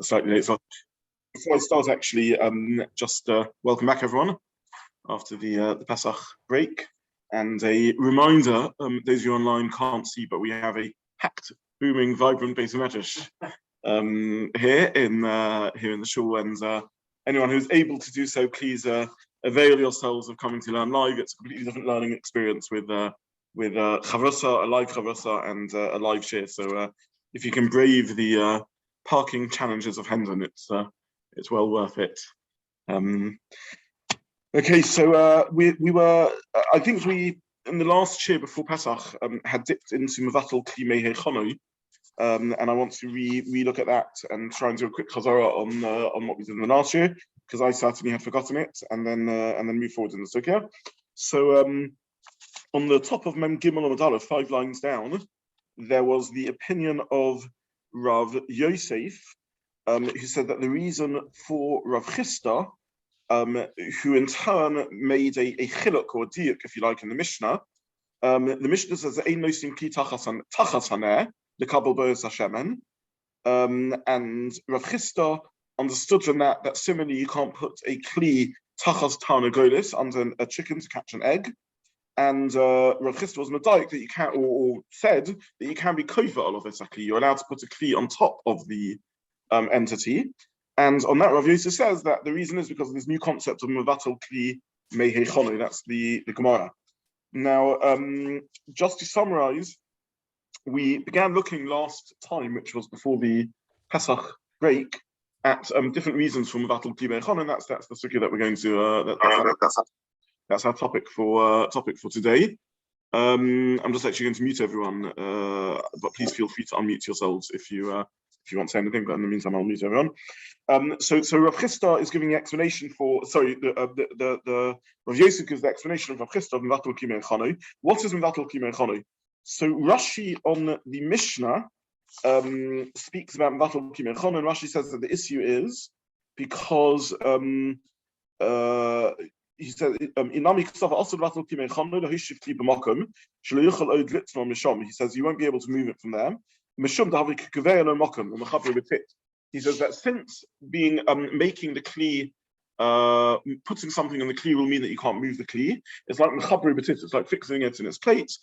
slightly late. So before I start, actually, just welcome back everyone after the Pesach break, and a reminder: those of you online can't see, but we have a packed, booming, vibrant Beis Medrash here in the shul, and anyone who's able to do so, please avail yourselves of coming to learn live. It's a completely different learning experience with Chavruta, a live Chavruta, and a live shiur. So if you can brave the parking challenges of Hendon, it's well worth it. Okay, so we were, I think we, in the last shiur before Pesach, had dipped into Mevatel MeHechano, and I want to re-look at that and try and do a quick chazara on what we did in the last year, because I certainly had forgotten it, and then move forward in the sugya. So on the top of Mem Gimel Amud Aleph, 5 lines down, there was the opinion of Rav Yosef, who said that the reason for Rav Chisda, who in turn made a chiluk or a diuk, if you like, in the Mishnah, the Mishnah says that ein nosim kli tachas haneh lekabel bo'os hashemen, and Rav Chisda understood from that similarly you can't put a kli tachas tarnagolis under a chicken to catch an egg. And Rav Chisda was medayik that you can, or said that you can be kofa all of this. You're allowed to put a kli on top of the entity. And on that, Rav Yosef says that the reason is because of this new concept of Mevatel kli MeHechano. That's the Gemara. Now, just to summarize, we began looking last time, which was before the Pesach break, at different reasons for Mevatel kli MeHechano, and that's the sugya that we're going to. That's our topic for today. I'm just actually going to mute everyone, but please feel free to unmute yourselves if you want to say anything. But in the meantime, I'll mute everyone. So Rav Chisda is giving the explanation for. The Rav Yosef gives the explanation of Rav Chisda of Mevatel kli MeHechano. What is Mevatel kli MeHechano? So Rashi on the Mishnah speaks about Mevatel kli MeHechano, and Rashi says that the issue is because he said, he says you won't be able to move it from there. He says that since being making the kli, putting something in the kli will mean that you can't move the kli. It's like mechaber betit, it's like fixing it in its place,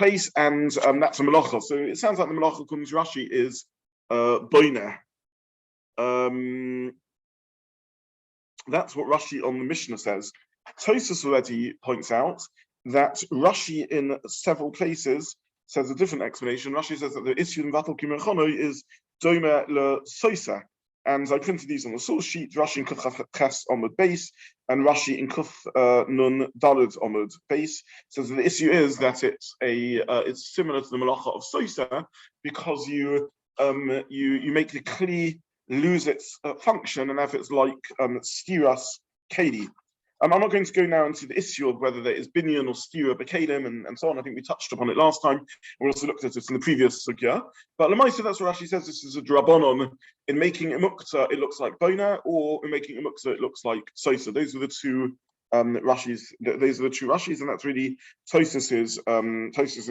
and that's a melachot. So it sounds like the melachot according to Rashi is boiner. That's what Rashi on the Mishnah says. Tosfos already points out that Rashi in several places says a different explanation. Rashi says that the issue in Mevatel kli MeHechano is domer le soisa, and I printed these on the source sheet. Rashi in Kuf Ches Omud base and Rashi in Kuf Nun Daled Omud base says that the issue is that it's similar to the malacha of soisa because you make the kli lose its function, and therefore it's like stiras Keli. I'm not going to go now into the issue of whether there is binyan or stira b'kelim and so on. I think we touched upon it last time. We also looked at it in the previous sugya. But Lamaisa, that's what Rashi says. This is a drabonon. In making a Muktza, it looks like bona, or in making a Muktza, it looks like sosa. Those are the two Rashis. Those are the two Rashis, and that's really Tosfos's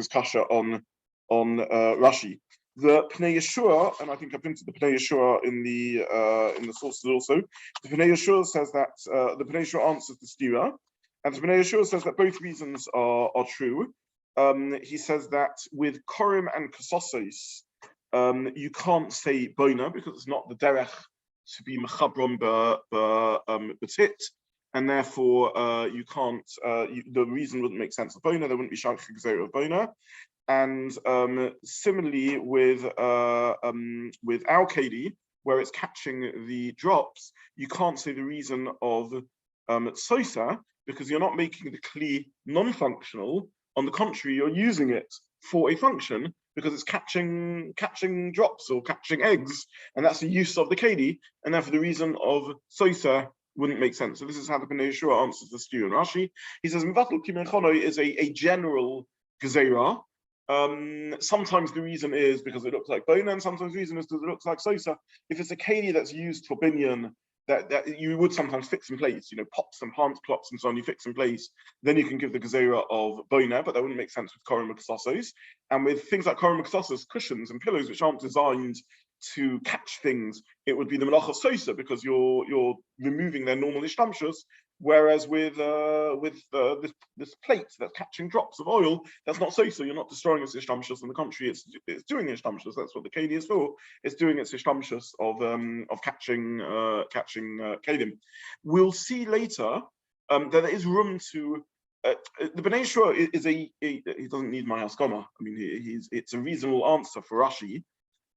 kasha on Rashi. The Pnei Yeshua, and I think I printed the Pnei Yeshua in the sources also. The Pnei Yeshua says that the Pnei Yeshua answers the stira, and the Pnei Yeshua says that both reasons are true. He says that with korim and kasosos, you can't say bona because it's not the derech to be mechabron betit, and therefore you can't. The reason wouldn't make sense of bona. There wouldn't be shayach gzeira of bona. And similarly with our Keli, where it's catching the drops, you can't say the reason of sosa because you're not making the kli non-functional. On the contrary, you're using it for a function because it's catching drops or catching eggs, and that's the use of the Keli, and therefore the reason of sosa wouldn't make sense. So this is how the Pnei Yeshua answers the Shiur and Rashi. He says Mevatel kli MeHechano is a general gezeira. Sometimes the reason is because it looks like bona, and sometimes the reason is because it looks like sosa. If it's a Keli that's used for binyan, that you would sometimes fix in place, pots and plant plots and so on, you fix in place, then you can give the gezerah of bona, but that wouldn't make sense with korim and kasosos. And with things like korim and kasosos, cushions and pillows which aren't designed to catch things, it would be the melachot sosa, because you're removing their normal ishtamshus. Whereas with this plate that's catching drops of oil, that's not sosa. You're not destroying its ishtamshus. On the contrary, it's doing ishtamshus. That's what the Keli is for. It's doing its ishtamshus of catching kelim. We'll see later that there is room to. The Bnei Yeshua is he doesn't need my haskama. I mean, it's a reasonable answer for Rashi,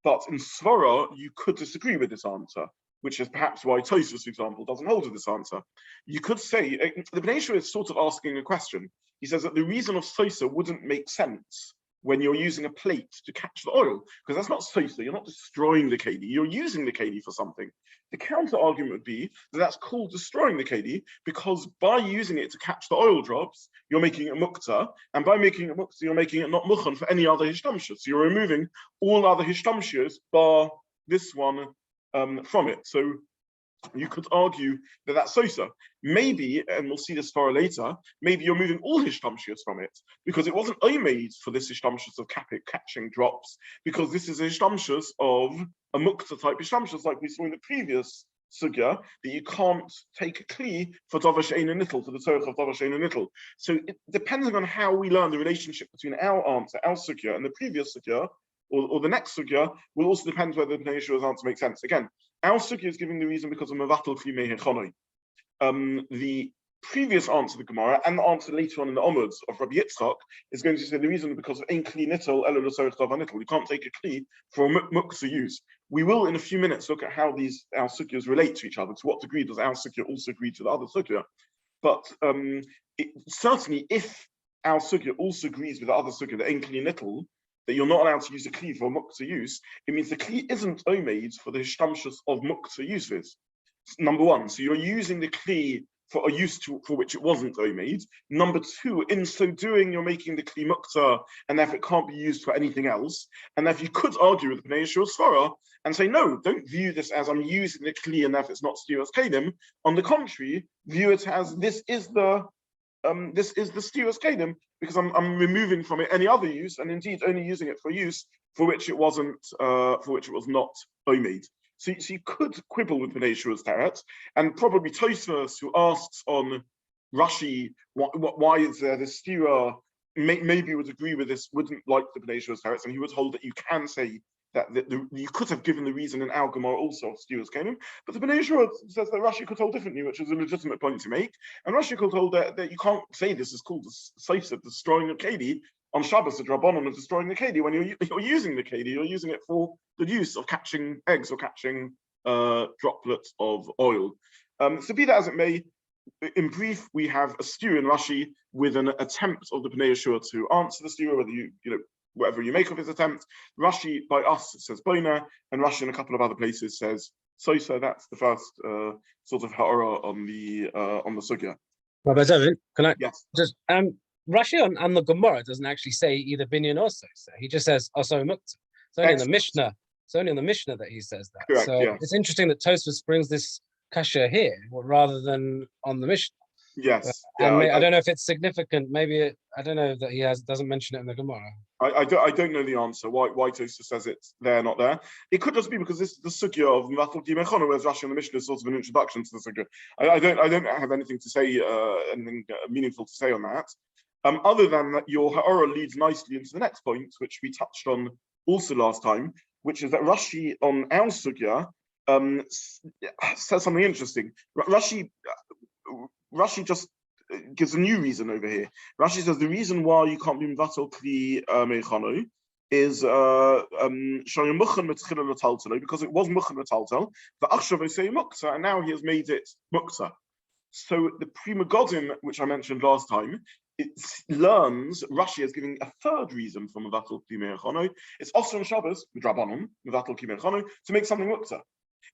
but in Svara you could disagree with this answer, which is perhaps why Tosfos, for example, doesn't hold to this answer. You could say the Bnei Yeshua is sort of asking a question. He says that the reason of sosa wouldn't make sense when you're using a plate to catch the oil, because that's not sosa. You're not destroying the keli. You're using the keli for something. The counter argument would be that that's called destroying the keli, because by using it to catch the oil drops, you're making it muktza, and by making it muktza, you're making it not muchan for any other hishtamshus. So you're removing all other hishtamshus bar this one from it. So you could argue that that's sosa. Maybe, and we'll see this far later, maybe you're moving all hishtamshus from it, because it wasn't made for this hishtamshus of catching drops, because this is a hishtamshus of a mukta type hishtamshus, like we saw in the previous sugya, that you can't take a kli for davar she'ein nittel, for the tzorech of davar she'ein nittel. So depending on how we learn the relationship between our answer, our sugya, and the previous sugya, or the next sugya, will also depend whether the Bnei Yeshua's answer makes sense. Again, our sugya is giving the reason because of Mevatel kli MeHechano. The previous answer to the Gemara and the answer later on in the Omuds of Rabbi Yitzchak is going to say the reason because of ein kli nittel elo l'sorech davar nittel. You can't take a kli for a muktza use. We will in a few minutes look at how our sugyas relate to each other. To what degree does our sugya also agree to the other sugya? But certainly, if our sugya also agrees with the other sugya, the ein kli nittel, that you're not allowed to use a kli for muktzah use, it means the kli isn't omeid for the hishtamshus of muktzah uses. Number one, so you're using the kli for a use for which it wasn't omeid. Number two, in so doing, you're making the kli muktzah, and therefore it can't be used for anything else. And therefore you could argue with the Bnei Yeshua Svara and say, no, don't view this as I'm using the kli and therefore it's not stiras kelim. On the contrary, view it as this is the stiras kelim, because I'm removing from it any other use, and indeed only using it for use for which it was not omeid. So you could quibble with Bnei Yeshua's teretz, and probably Tosfos, who asks on Rashi why is there this stira, maybe would agree with this, wouldn't like the Bnei Yeshua's teretz, and he would hold that you can say that you could have given the reason in our Gemara also of stiras kelim, but the Bnei Yeshua says that Rashi could hold differently, which is a legitimate point to make, and Rashi could hold that you can't say this is called the sosa of destroying a keli on Shabbos, the Rabbanon of destroying the keli. When you're using the keli, you're using it for the use of catching eggs or catching droplets of oil. So be that as it may, in brief, we have a stew in Rashi with an attempt of the Bnei Yeshua to answer the stew, whether you whatever you make of his attempt. Rashi by us says boina, and Rashi in a couple of other places says sosa. That's the first sort of ha'ara on the sugya. Rabbi Zobin, can I just Rashi on the Gemara doesn't actually say either binyan or sosa. He just says also muktzah. It's only in the Mishnah. It's only in the Mishnah that he says that. Correct, so yes. It's interesting that Tosfos brings this kasha here rather than on the Mishnah. Yes. I don't know if it's significant. Maybe I don't know that he doesn't mention it in the Gemara. I don't know the answer why Tosfos says it's there, not there. It could just be because this is the sugya of Mevatel kli MeHechano, whereas Rashi in the Mishnah is sort of an introduction to the sugya. I don't have anything to say, anything meaningful to say on that. Other than that, your ha'ara leads nicely into the next point, which we touched on also last time, which is that Rashi on our sugya says something interesting. Rashi just gives a new reason over here. Rashi says the reason why you can't be Mevatel kli MeHechano is because it was muchan metaltel, the achshav say muktzah, and now he has made it muktzah. So the Prima Godin, which I mentioned last time, it learns Rashi is giving a third reason for Mevatel kli MeHechano. It's also on Shabbos, Drabanon, Mevatel kli MeHechano, to make something muktzah.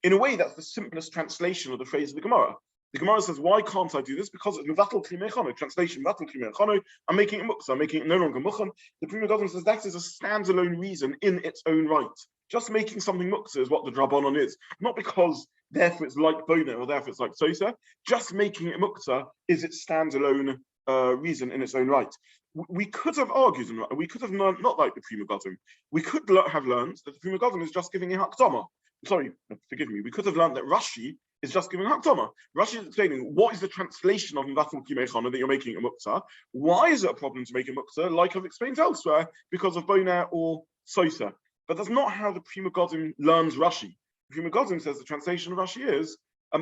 In a way, that's the simplest translation of the phrase of the Gemara. The Gemara says, why can't I do this? Because it's Mevatel kli MeHechano, translation Mevatel kli MeHechano, I'm making it muktzah, I'm making it no longer muchan. The Prima Godin says that is a standalone reason in its own right. Just making something muktzah is what the Drabanon is. Not because therefore it's like Bona or therefore it's like Sosa. Just making it muktzah is its standalone reason in its own right. We could have argued, and we could have learned, not like the Prima Godim, we could have learned that the Prima Godim is just giving a Hakdama. Sorry, forgive me, we could have learned that Rashi is just giving a Hakdama. Rashi is explaining what is the translation of Mevatel ki MeHechano that you're making a Muktza. Why is it a problem to make a Muktza, like I've explained elsewhere, because of Bona or Sosa? But that's not how the Prima Godim learns Rashi. The Prima Godim says the translation of Rashi is,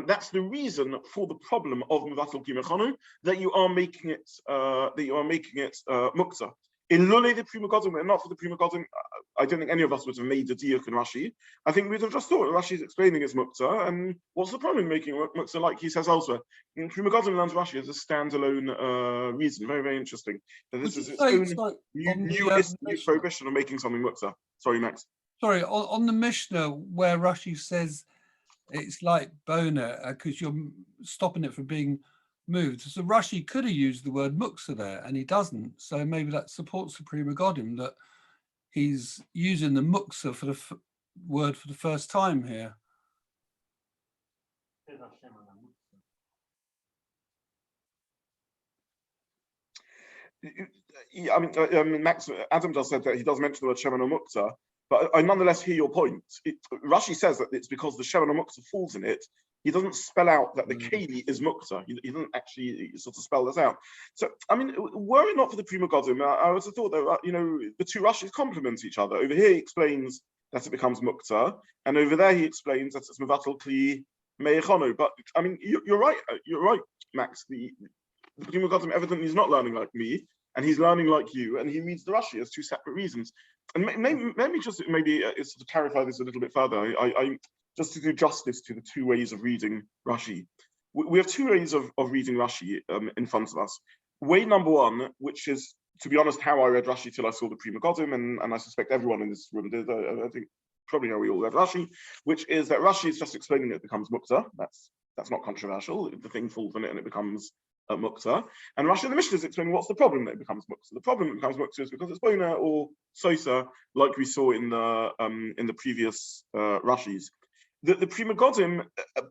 that's the reason for the problem of Mevatel ki MeHechano, that you are making it Muktza. In Lule the Prima Godim, and not for the Prima Godim, I don't think any of us would have made a diuk in Rashi. I think we'd have just thought Rashi is explaining his Muktza, and what's the problem in making Muktza, like he says elsewhere? In Prima Godim learns Rashi as a standalone reason. Very, very interesting. That this is its own new prohibition of making something Muktza. Sorry, Max. Sorry, on the Mishnah where Rashi says it's like Bona because you're stopping it from being moved. So Rashi could have used the word Muktza there, and he doesn't. So maybe that supports the Prima Godim, that he's using the Muktza for the word for the first time here. Yeah, I mean, Max, Adam just said that he does mention the word Shemen or Muktza, but I nonetheless hear your point. Rashi says that it's because the Shemen or Muktza falls in it. He doesn't spell out that the Keli is Muktza. He doesn't actually sort of spell this out. So, I mean, were it not for the Prima Godim, I would have thought that, the two Rashis complement each other. Over here, he explains that it becomes Muktza, and over there, he explains that it's Mevatel Kli MeHechano. But, I mean, you're right, Max. The Prima Godim evidently is not learning like me, and he's learning like you, and he reads the Rashi as two separate reasons. And let me just sort of clarify this a little bit further. I just to do justice to the two ways of reading Rashi. We have two ways of reading Rashi in front of us. Way number one, which is, to be honest, how I read Rashi till I saw the Prima Godim, and I suspect everyone in this room did. I think probably how we all read Rashi, which is that Rashi is just explaining it becomes Muktza. That's not controversial. The thing falls in it and it becomes Muktza. And Rashi in the Mishnah is explaining what's the problem that it becomes Muktza. The problem it becomes Muktza is because it's Bona or Sosa, like we saw in the previous Rashis. The Prima Godim,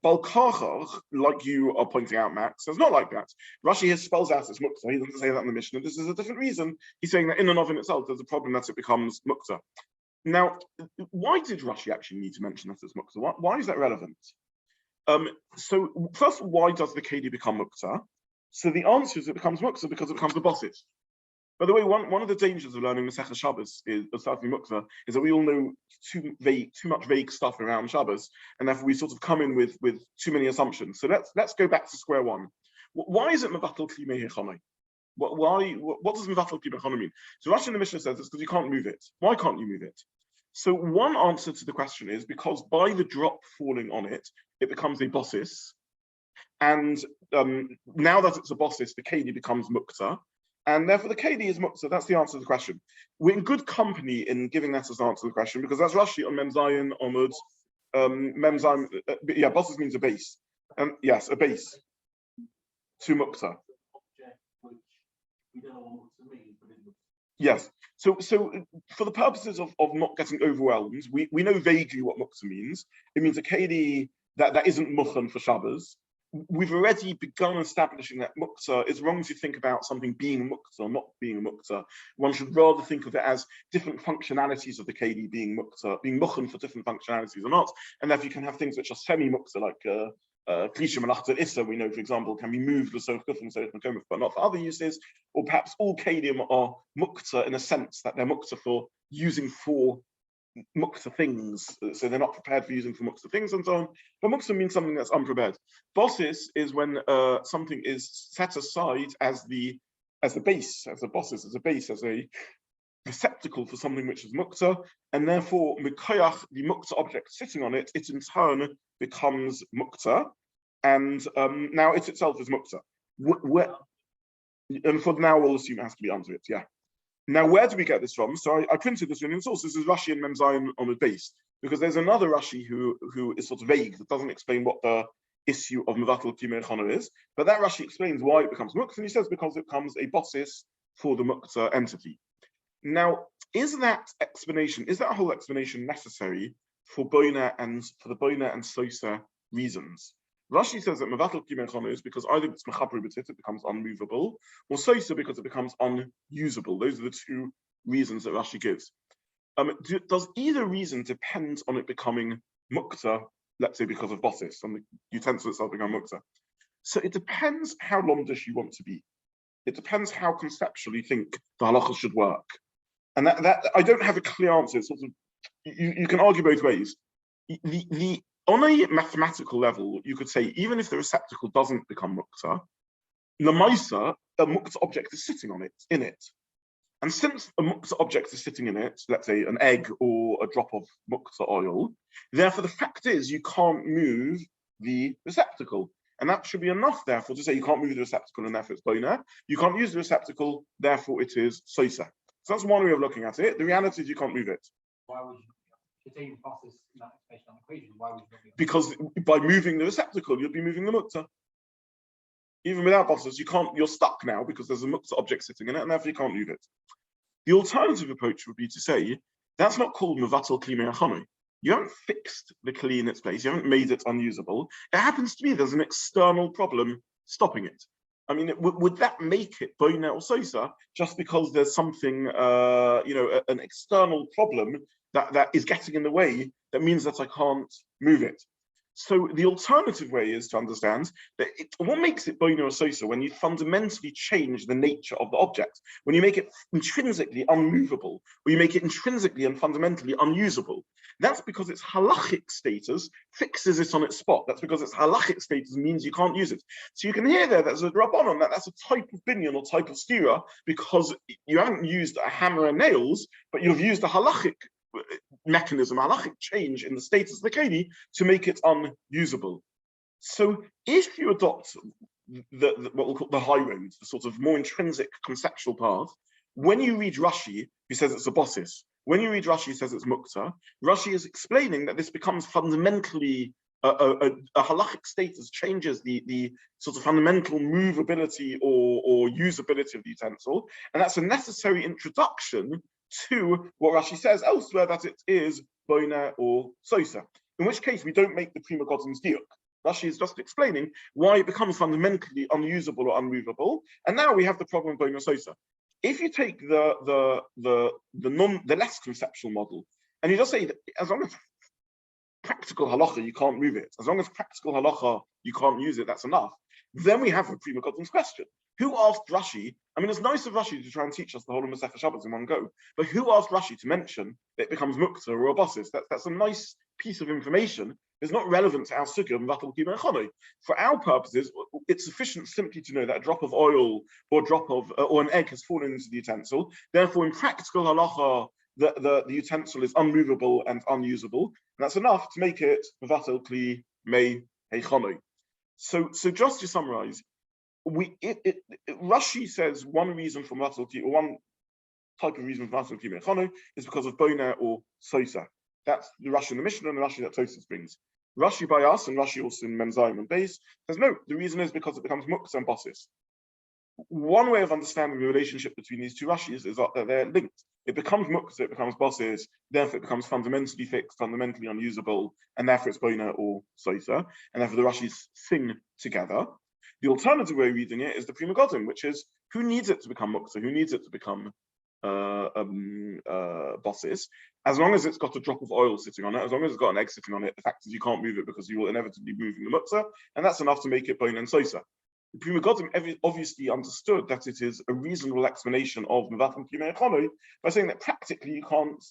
Balkachach, like you are pointing out, Max, it's not like that. Rashi here spells out it's Muktza. He doesn't say that in the Mishnah. This is a different reason. He's saying that in and of itself, there's a problem that it becomes Muktza. Now, why did Rashi actually need to mention that it's Muktza? Why is that relevant? So, first of all, why does the Keli become Muktza? So the answer is it becomes Muktza because it becomes a bosset. By the way, one of the dangers of learning Masechet Shabbat is starting Muktza is that we all know too much vague stuff around Shabbos, and therefore we sort of come in with too many assumptions. So let's go back to square one. Why is it Mevatel ki MeHechano? What does Mevatel ki MeHechano mean? So Rashi in the Mishnah says it's because you can't move it. Why can't you move it? So one answer to the question is because by the drop falling on it, it becomes a bossis, and now that it's a bossis, the Keli becomes Muktza. And therefore, the Keli is Muktza. That's the answer to the question. We're in good company in giving that as the answer to the question because that's Rashi on Mem Zayin Omud. Mem Zayin, bosses means a base. Yes, a base to Muktza. Yes. So for the purposes of not getting overwhelmed, we know vaguely what Muktza means. It means a Keli that isn't Muchan for Shabbos. We've already begun establishing that Muktza is wrong to think about something being Muktza or not being Muktza. One should rather think of it as different functionalities of the Keli being Muktza, being Muchan for different functionalities or not. And therefore you can have things which are semi-Muktza, like Klisha, melachot, Issa, we know, for example, can be moved with Sof Kufim, but not for other uses. Or perhaps all Kelim are Muktza in a sense that they're Muktza for using for Muktza things, so they're not prepared for using for Muktza things and so on. But Muktza means something that's unprepared. Bossis is when something is set aside as the base, as a bossis, as a base, as a receptacle for something which is Muktza, and therefore Mikoyach, the Muktza object sitting on it, it in turn becomes Muktza, and now it itself is Muktza. And for now, we'll assume it has to be under it, yeah. Now, where do we get this from? So I printed this in source. This is Rashi and Mem Zayin on the base, because there's another Rashi who is sort of vague, that doesn't explain what the issue of Mevatel ki MeHechano is. But that Rashi explains why it becomes Muktza, and he says because it becomes a bossis for the Muktza entity. Now, is that whole explanation necessary for the Bona and Sosa reasons? Rashi says that Mevatel Kli MeHechano is because either it's mechaber b'tit, it becomes unmovable, or soisa because it becomes unusable. Those are the two reasons that Rashi gives. Does either reason depend on it becoming Muktza, let's say because of bosses, and the utensil itself become Muktza? So it depends how lomdish you want to be. It depends how conceptually you think the halacha should work. And that I don't have a clear answer. It's sort of, you can argue both ways. On a mathematical level, you could say even if the receptacle doesn't become Muktza, Lamaisa, a Muktza object is sitting on it, in it. And since a Muktza object is sitting in it, let's say an egg or a drop of Muktza oil, therefore the fact is you can't move the receptacle. And that should be enough, therefore, to say you can't move the receptacle and therefore it's boner. You can't use the receptacle, therefore it is soisa. So that's one way of looking at it. The reality is you can't move it. Why would you take bosses in that equation? Why would you not be? Because by moving the receptacle, you'll be moving the Muktza. Even without bosses, you're stuck now because there's a Muktza object sitting in it, and therefore you can't move it. The alternative approach would be to say, that's not called Mevatel Kli MeHechano. You haven't fixed the Keli in its place, you haven't made it unusable. It happens to be there's an external problem stopping it. I mean, would that make it boina or sosa just because there's something, an external problem that is getting in the way that means that I can't move it? So the alternative way is to understand that what makes it boina or sosa when you fundamentally change the nature of the object, when you make it intrinsically unmovable, or you make it intrinsically and fundamentally unusable. That's because its halachic status fixes it on its spot. That's because its halachic status means you can't use it. So you can hear there's a rabbanon that's a type of binyan or type of skira because you haven't used a hammer and nails, but you've used a halachic mechanism, halachic change in the status of the Keli to make it unusable. So if you adopt what we'll call the high road, the sort of more intrinsic conceptual path, when you read Rashi, who says it's a bossis, when you read Rashi, who says it's Muktza, Rashi is explaining that this becomes fundamentally a halachic status, changes the sort of fundamental movability or usability of the utensil, and that's a necessary introduction to what Rashi says elsewhere, that it is boina or sosa, in which case we don't make the prima godim's diuk. Rashi is just explaining why it becomes fundamentally unusable or unmovable, and now we have the problem of boina sosa. If you take the less conceptual model, and you just say that as long as practical halacha you can't move it, as long as practical halacha you can't use it, that's enough, then we have a prima godim's question. Who asked Rashi? I mean, it's nice of Rashi to try and teach us the whole of Masechet Shabbat in one go, but who asked Rashi to mention that it becomes Muktza or a bossis? That's a nice piece of information. It's not relevant to our sugya of Mevatel Kli MeHechano. For our purposes, it's sufficient simply to know that a drop of oil or or an egg has fallen into the utensil. Therefore, in practical halacha, the utensil is unmovable and unusable. And that's enough to make it Mevatel Kli MeHechano. So just to summarize, Rashi says one reason for Mevatel Kli, or one type of reason for Mevatel Kli MeHechano is because of boina or sosa. That's the Rashi in the Mishnah and the Rashi that Tosfos brings. Rashi by us and Rashi also in Memzayim and Beis says no, the reason is because it becomes Muktza and bossis. One way of understanding the relationship between these two Rashis is that they're linked. It becomes Muktza, it becomes bossis, therefore it becomes fundamentally fixed, fundamentally unusable, and therefore it's boina or sosa, and therefore the Rashis sing together. The alternative way of reading it is the prima godim, which is who needs it to become Muktza, who needs it to become bossis, as long as it's got a drop of oil sitting on it, as long as it's got an egg sitting on it, the fact is you can't move it because you will inevitably be moving the Muktza, and that's enough to make it boina and sosa. The prima godim obviously understood that it is a reasonable explanation of Mevatel Kli MeHechano by saying that practically you can't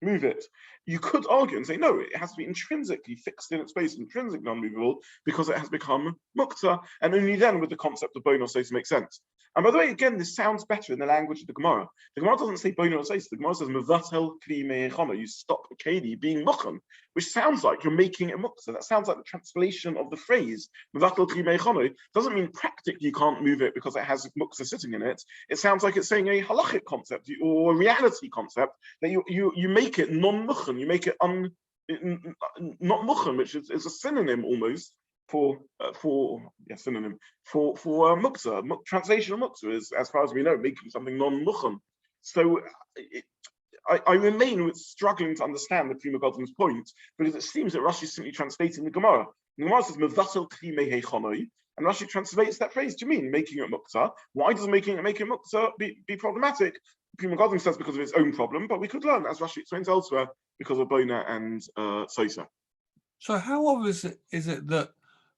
move it. You could argue and say, no, it has to be intrinsically fixed in its place, intrinsically unmovable, because it has become Muktza, and only then would the concept of boina or sosa make sense. And by the way, again, this sounds better in the language of the Gemara. The Gemara doesn't say boina or sosa, the Gemara says Mevatel Kli MeHechano. You stop a Keli being mochan, which sounds like you're making it Muktza. That sounds like the translation of the phrase Mevatel Kli MeHechano. Doesn't mean practically you can't move it because it has Muktza sitting in it. It sounds like it's saying a halachic concept or a reality concept that you make it non-muchan, you make it not muchan, which is a synonym almost for Muktza. Translation of Muktza is, as far as we know, making something non-muchan. So I remain struggling to understand the prima godim's point, because it seems that Rashi is simply translating the Gemara. The Gemara says Mevatel Kli MeHechano, and Rashi translates that phrase to mean making it Muktza. Why does making it Muktza be problematic? Prima Godim says because of its own problem, but we could learn, as Rashi explains elsewhere, because of Bona and Sosa. So how obvious is it that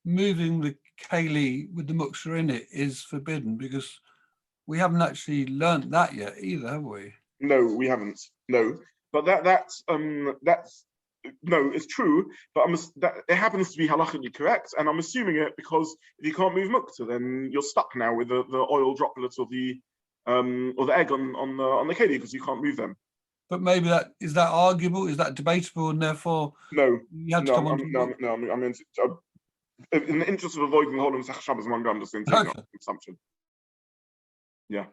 moving the Keli with the Muktza in it is forbidden? Because we haven't actually learnt that yet either, have we? No, we haven't. No, but that's no, it's true. But it happens to be halachically correct, and I'm assuming it because if you can't move Muktza, then you're stuck now with the oil droplets or the egg on the Keli because you can't move them. But maybe that is that arguable? Is that debatable? And therefore, no, you have to come on. In the interest of avoiding the whole of Masechet Shabbat, I'm just going to take that assumption. Yeah.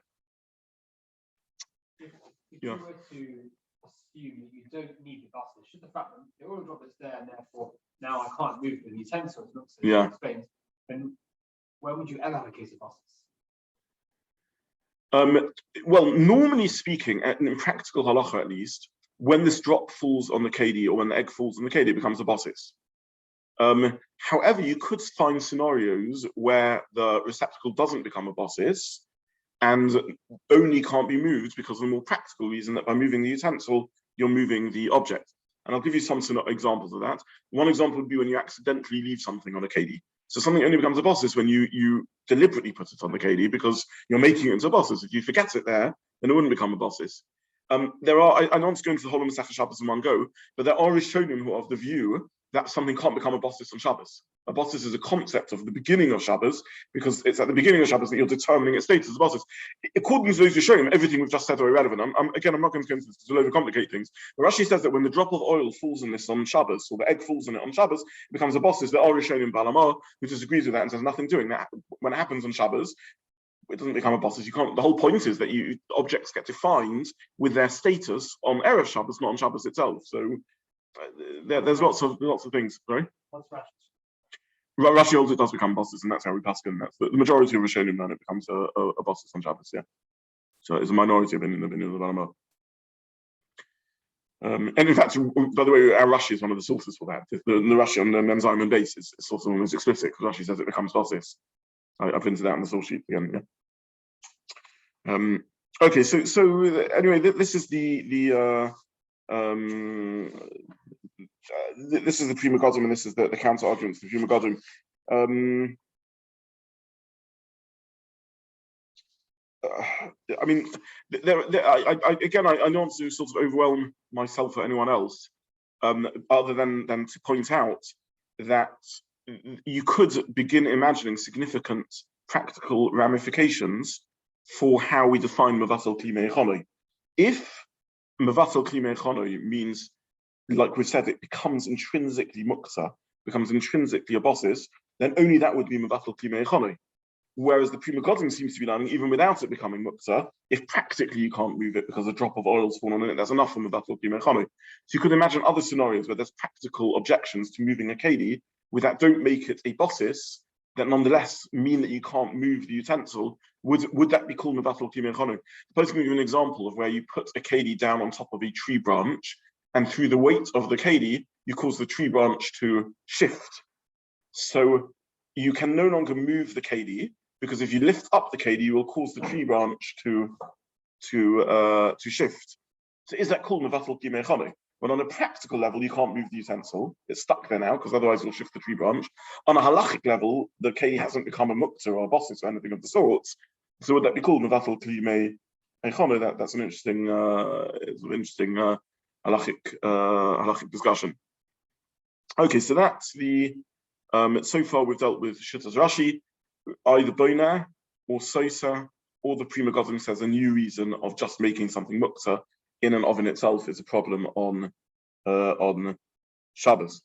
If you were to assume that you don't need the buses, should the fact that the oil droplets there and therefore now I can't move the utensils, not so explained, then where would you ever have a case of buses? Well, normally speaking, in practical halacha at least, when this drop falls on the Keli or when the egg falls on the Keli, it becomes a basis. However, you could find scenarios where the receptacle doesn't become a basis and only can't be moved because of the more practical reason that by moving the utensil, you're moving the object. And I'll give you some examples of that. One example would be when you accidentally leave something on a Keli. So something only becomes a basis when you deliberately put it on the Keli because you're making it into a basis. If you forget it there, then it wouldn't become a basis. I don't want to go into the whole of Masechet Shabbat in one go, but there are Rishonim who are of the view that something can't become a basis on Shabbos. A basis is a concept of the beginning of Shabbos because it's at the beginning of Shabbos that you're determining its status as a basis. According to those Rishonim, everything we've just said are irrelevant. I'm not going to go into this to overcomplicate things. But Rashi says that when the drop of oil falls on this on Shabbos, or the egg falls on it on Shabbos, it becomes a basis. There are Rishonim Balamah who disagrees with that and says nothing doing that. When it happens on Shabbos, it doesn't become a basis. You can't. The whole point is that objects get defined with their status on Erev Shabbos, not on Shabbos itself. So there's lots of things. Sorry. What's Rashi? Rashi holds it does become basis, and that's how we pass it. That's the majority of Rishonim, then it becomes a basis on Shabbos. Yeah. So it's a minority opinion of the Balamah. And in fact, by the way, our Rashi is one of the sources for that. The Rashi on the Menzaim and base is sort of almost explicit because Rashi says it becomes basis. I printed out on the source sheet again. Yeah. Okay. So anyway, this is the this is the Prima Godim, and this is the counter argument to the Prima Godim. I mean, I don't want to sort of overwhelm myself or anyone else, other than to point out that you could begin imagining significant practical ramifications for how we define Mevatel Kli MeHechano. If Mevatel Kli MeHechano means, like we've said, it becomes intrinsically Muktza, becomes intrinsically a basis, then only that would be Mevatel Kli MeHechano. Whereas the Prima Godim seems to be learning, even without it becoming Muktza, if practically you can't move it because a drop of oil's fallen on it, that's enough for Mevatel Kli MeHechano. So you could imagine other scenarios where there's practical objections to moving a Keli that don't make it a basis, that nonetheless mean that you can't move the utensil. Would that be called Mevatel Kli MeHechano? Suppose I give you an example of where you put a Keli down on top of a tree branch, and through the weight of the Keli, you cause the tree branch to shift. So you can no longer move the Keli, because if you lift up the Keli, you will cause the tree branch to shift. So is that called Mevatel Kli MeHechano? When on a practical level, you can't move the utensil. It's stuck there now, because otherwise you'll shift the tree branch. On a halachic level, the Keli hasn't become a Muktza or a basis or anything of the sorts. So would that be called Mevatel Kli MeHechano? That's an interesting halachic discussion. Okay, so that's the so far we've dealt with Shittas Rashi, either Bona or Sosa, or the Prima Godim says a new reason of just making something Muktza in and of in itself is a problem on Shabbos.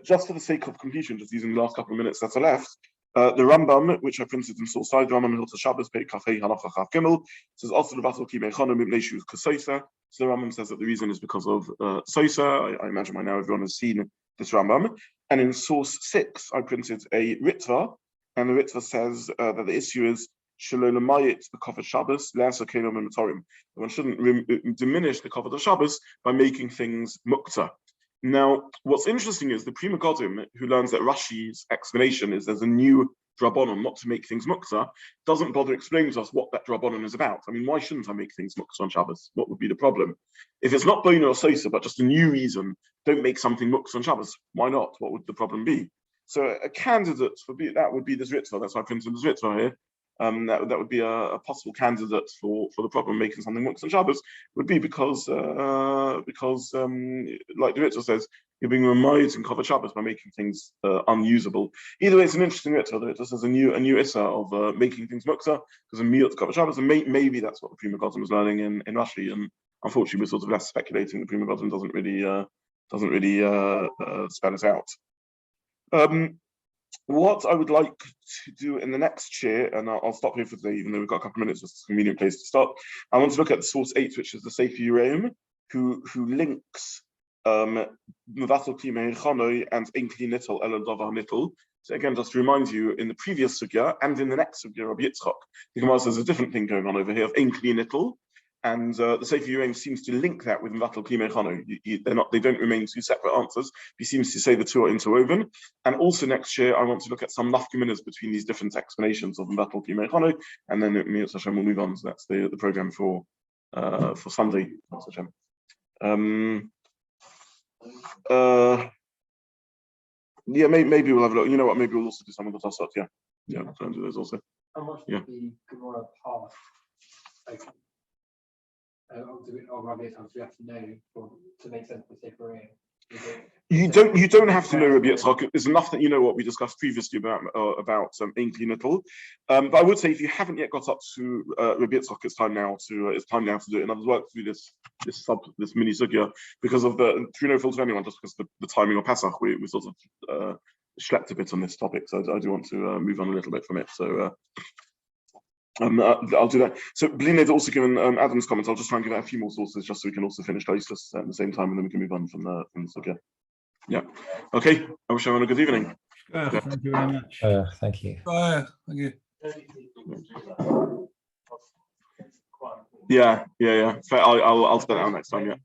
Just for the sake of completion, just using the last couple of minutes that are left, the Rambam, which I printed in source side, Rambam Hilchos Shabbos, Pei Kafei Halacha Chaf Gimel, says also the Mevatel Kli MeHechano Mipnei Shehu Kasosa. So the Rambam says that the reason is because of Sosa. I imagine by now everyone has seen this Rambam. And in source 6, I printed a Ritva, and the Ritva says that the issue is Shalolamayit the Kavod Shabbos, Le'asa Kelim and Matorim. One shouldn't diminish the Kavod of Shabbos by making things Muktza. Now, what's interesting is the Prima Godim, who learns that Rashi's explanation is there's a new drabonon not to make things Muktza, doesn't bother explaining to us what that drabonon is about. I mean, why shouldn't I make things Muktza on Shabbos? What would be the problem? If it's not Boina or Sosa, but just a new reason, don't make something Muktza on Shabbos. Why not? What would the problem be? So a candidate for that would be this Ritva. That's why I printed this Ritva here. That would be a possible candidate for the problem making something Muktza on Shabbos would be because like the Ritva says, you're being removed and covered Shabbos by making things unusable. Either way, it's an interesting Ritva. The Ritva says a new Issa of making things Muktza because a meal to cover Shabbos, and maybe that's what the Prima Godim was learning in Rashi. And unfortunately, we're sort of less speculating. The Prima Godim doesn't really spell it out. What I would like to do in the next share, and I'll stop here for today, even though we've got a couple of minutes, just a convenient place to stop. I want to look at the source 8, which is the Sefer Yiraim, who links Mevatel MeHechano and Ein Keli Nittel Ela Davar Nittel. So again, just to remind you, in the previous sugya and in the next sugya, Rabbi Yitzchak, the Gemara says there's a different thing going on over here of Ein Keli Nittel. And the Sefer Yiraim seems to link that with Mevatel MeHechano. They don't remain two separate answers. He seems to say the two are interwoven. And also next year, I want to look at some nafkaminas between these different explanations of Mevatel MeHechano, and then Me'ez Hashem will move on. So that's the program for Sunday. Yeah, maybe we'll have a look. You know what? Maybe we'll also do some of the toss-ups. Yeah, try and do those also. How much Yeah. would the Gemara pass? Or Rabbi Zobin, we have to know to make sense of the Sefer Yiraim. You don't have to know Rabbi Yitzchak. There's enough that you know what we discussed previously about Ein Keli Nittel. But I would say if you haven't yet got up to Rabbi Yitzchak, it's time now to do it. In other words, work through this mini sugya because of through no fault of anyone, just because the timing of Pesach, we sort of schlepped a bit on this topic. So I do want to move on a little bit from it. So. I'll do that. So Blined's also given Adam's comments. I'll just try and give out a few more sources just so we can also finish Tosfos at the same time, and then we can move on from the sugya. Yeah. Okay. I wish everyone a good evening. Thank you very much. Thank you. Thank you. Yeah. I'll spell it out next time. Yeah.